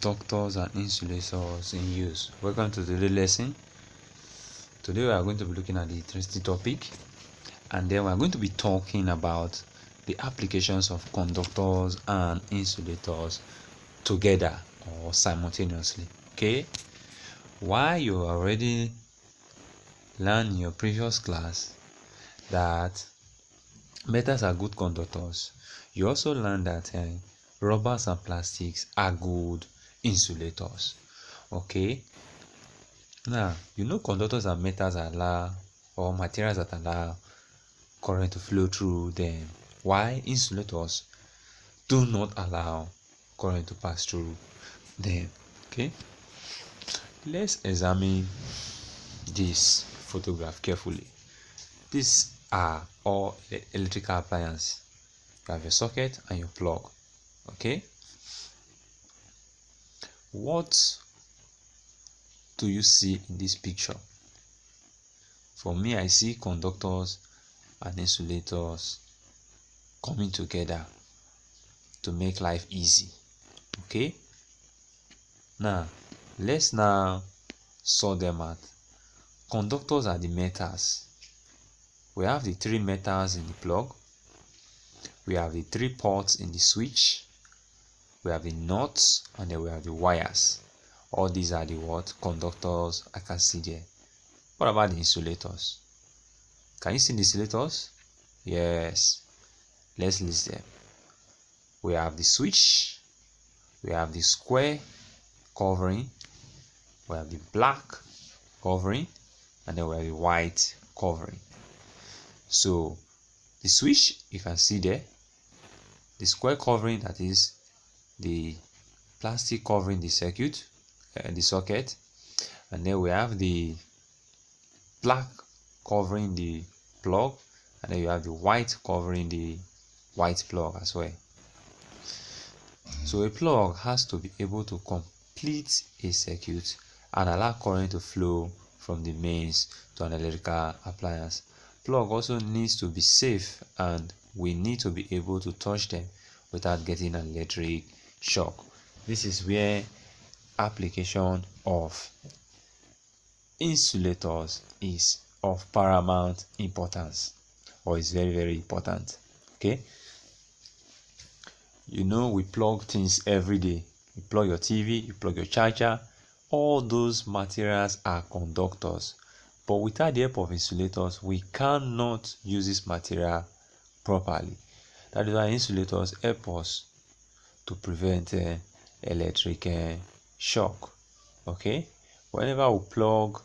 Conductors and insulators in use. Welcome to today's lesson. Today we are going to be looking at the interesting topic, and then we are going to be talking about the applications of conductors and insulators together or simultaneously. Okay, while you already learned in your previous class that metals are good conductors, you also learned that rubbers and plastics are good insulators. Okay, now you know conductors and metals allow, or materials that allow, current to flow through them, while insulators do not allow current to pass through them. Okay, let's examine this photograph carefully. These are all electrical appliances. You have your socket and your plug. Okay, what do you see in this picture? For me, I see conductors and insulators coming together to make life easy. Okay, now let's sort them out. Conductors are the metals. We have the three metals in the plug, we have the three ports in the switch, we have the nuts, and then we have the wires. All these are the conductors I can see there. What about the insulators? Can you see the insulators? Yes, let's list them. We have the switch, we have the square covering, we have the black covering, and then we have the white covering. So the switch, you can see there, the square covering, that is the plastic covering the circuit, the socket, and then we have the black covering the plug, and then you have the white covering the white plug as well. So a plug has to be able to complete a circuit and allow current to flow from the mains to an electrical appliance. Plug also needs to be safe, and we need to be able to touch them without getting an electric shock. This is where application of insulators is of paramount importance, or is very, very important. Okay, you know, we plug things every day. You plug your TV, you plug your charger. All those materials are conductors, but without the help of insulators, we cannot use this material properly. That is why insulators help us to prevent electric shock. Okay, whenever we plug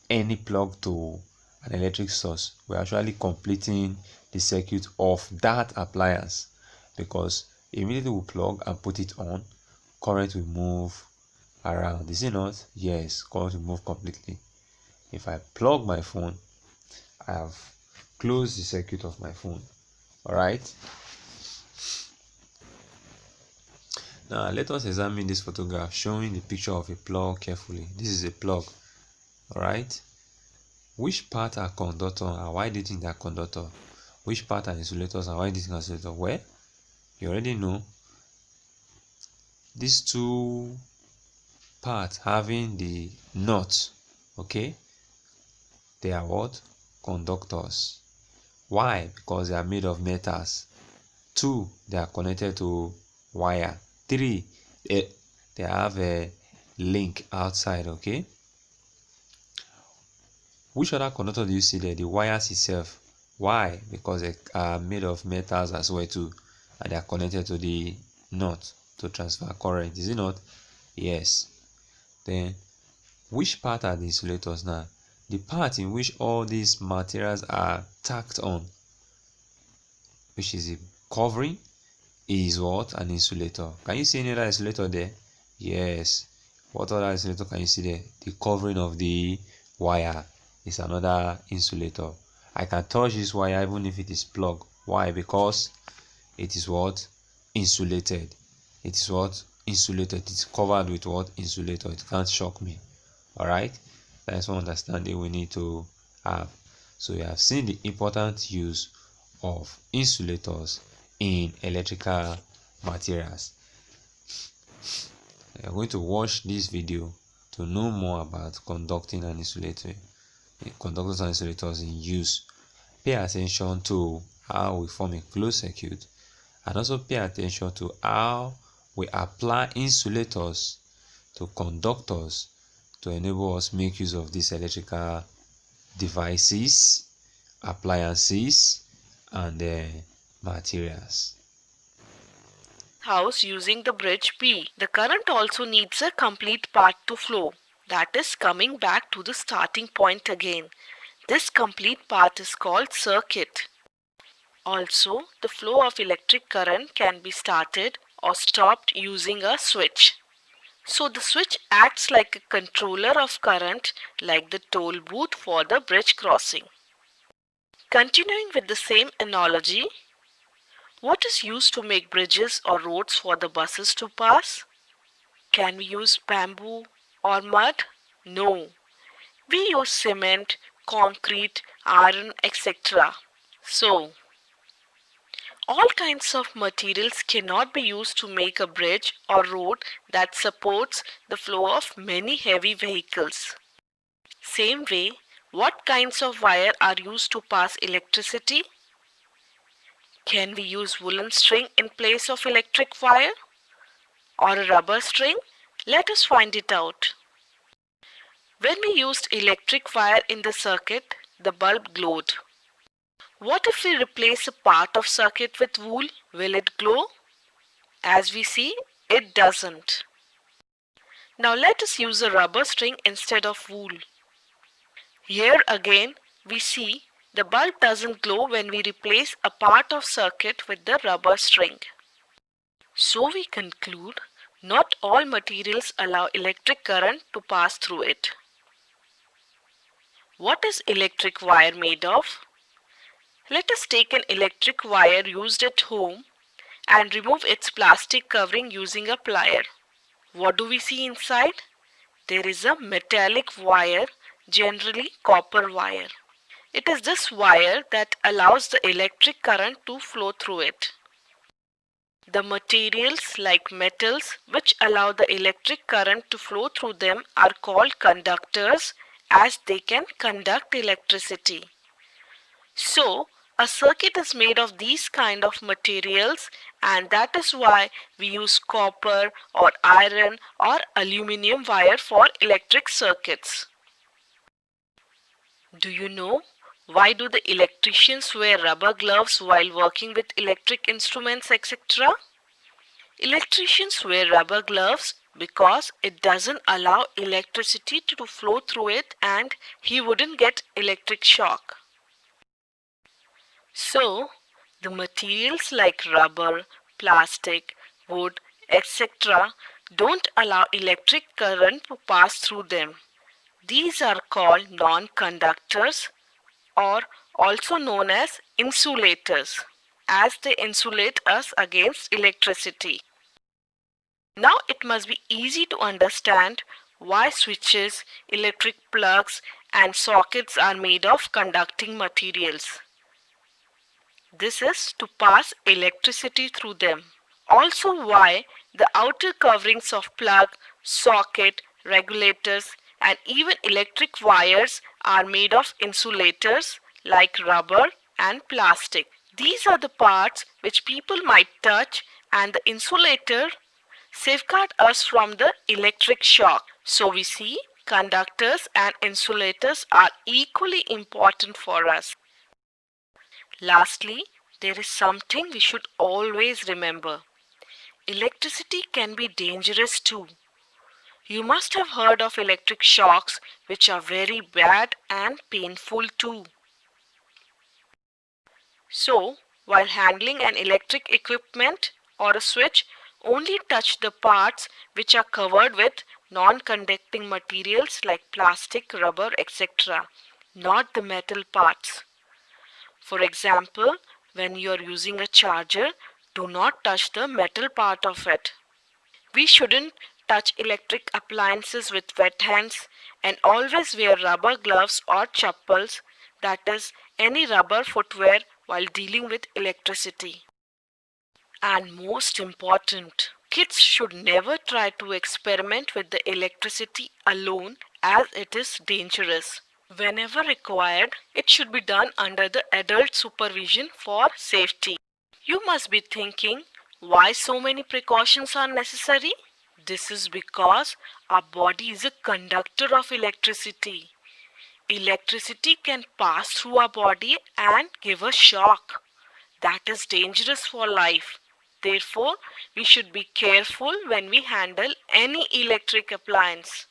any plug to an electric source, we're actually completing the circuit of that appliance, because immediately we plug and put it on, current will move around. Is it not? Yes, current will move completely. If I plug my phone, I have closed the circuit of my phone. All right, now let us examine this photograph showing the picture of a plug carefully. This is a plug. All right, which part are conductor and why do you think they are conductor? Which part are insulators and why do you think insulator? Well, you already know these two parts having the nut. Okay, they are what? Conductors. Why? Because they are made of metals. 2, they are connected to wire. 3, they have a link outside. Okay, which other conductor do you see there? The wires itself. Why? Because they are made of metals as well too, and they are connected to the nut to transfer current. Is it not? Yes. Then which part are the insulators now? The part in which all these materials are tacked on, which is the covering, is what? An insulator. Can you see any other insulator there? Yes. What other insulator can you see there? The covering of the wire is another insulator. I can touch this wire even if it is plugged. Why? Because it is what? Insulated. It is what? Insulated. It's covered with what? Insulator. It can't shock me. All right, that's one understanding we need to have. So we have seen the important use of insulators in electrical materials. You're going to watch this video to know more about conductors and insulators in use. Pay attention to how we form a closed circuit, and also pay attention to how we apply insulators to conductors to enable us make use of these electrical devices, appliances, and materials. House using the bridge B. The current also needs a complete path to flow. That is coming back to the starting point again. This complete path is called circuit. Also, the flow of electric current can be started or stopped using a switch. So the switch acts like a controller of current, like the toll booth for the bridge crossing. Continuing with the same analogy, what is used to make bridges or roads for the buses to pass? Can we use bamboo or mud? No. We use cement, concrete, iron, etc. So, all kinds of materials cannot be used to make a bridge or road that supports the flow of many heavy vehicles. Same way, what kinds of wire are used to pass electricity? Can we use woolen string in place of electric wire? Or a rubber string? Let us find it out. When we used electric wire in the circuit, the bulb glowed. What if we replace a part of circuit with wool? Will it glow? As we see, it doesn't. Now let us use a rubber string instead of wool. Here again, we see the bulb doesn't glow when we replace a part of circuit with the rubber string. So we conclude, not all materials allow electric current to pass through it. What is electric wire made of? Let us take an electric wire used at home and remove its plastic covering using a plier. What do we see inside? There is a metallic wire, generally copper wire. It is this wire that allows the electric current to flow through it. The materials like metals which allow the electric current to flow through them are called conductors, as they can conduct electricity. So, a circuit is made of these kind of materials, and that is why we use copper or iron or aluminum wire for electric circuits. Do you know why do the electricians wear rubber gloves while working with electric instruments, etc.? Electricians wear rubber gloves because it doesn't allow electricity to flow through it and he wouldn't get electric shock. So, the materials like rubber, plastic, wood, etc. don't allow electric current to pass through them. These are called non-conductors, or also known as insulators, as they insulate us against electricity. Now it must be easy to understand why switches, electric plugs, and sockets are made of conducting materials. This is to pass electricity through them. Also why the outer coverings of plug, socket, regulators, and even electric wires are made of insulators like rubber and plastic. These are the parts which people might touch, and the insulator safeguard us from the electric shock. So we see conductors and insulators are equally important for us. Lastly, there is something we should always remember. Electricity can be dangerous too. You must have heard of electric shocks, which are very bad and painful too. So, while handling an electric equipment or a switch, only touch the parts which are covered with non-conducting materials like plastic, rubber, etc., not the metal parts. For example, when you are using a charger, do not touch the metal part of it. We shouldn't touch electric appliances with wet hands, and always wear rubber gloves or chappals, that is, any rubber footwear while dealing with electricity. And most important, Kids should never try to experiment with the electricity alone as it is dangerous. Whenever required, it should be done under the adult supervision for safety. You must be thinking, why so many precautions are necessary? This is because our body is a conductor of electricity. Electricity can pass through our body and give a shock. That is dangerous for life. Therefore, we should be careful when we handle any electric appliance.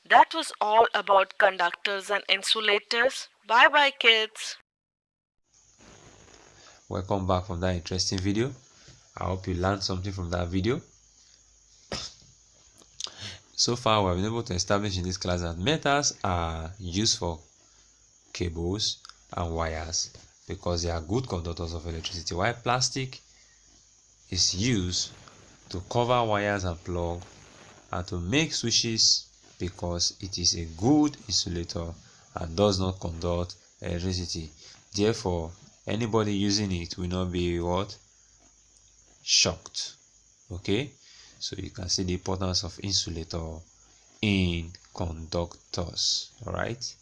That was all about conductors and insulators. Bye bye, kids. Welcome back from that interesting video. I hope you learned something from that video. So far, we have been able to establish in this class that metals are used for cables and wires because they are good conductors of electricity, while plastic is used to cover wires and plug and to make switches because it is a good insulator and does not conduct electricity. Therefore, anybody using it will not be what? Shocked. Okay, so you can see the importance of insulator in conductors. All right,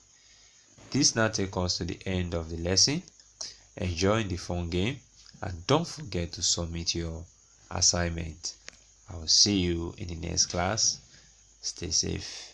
this now takes us to the end of the lesson. Enjoy the fun game and don't forget to submit your assignment. I will see you in the next class. Stay safe.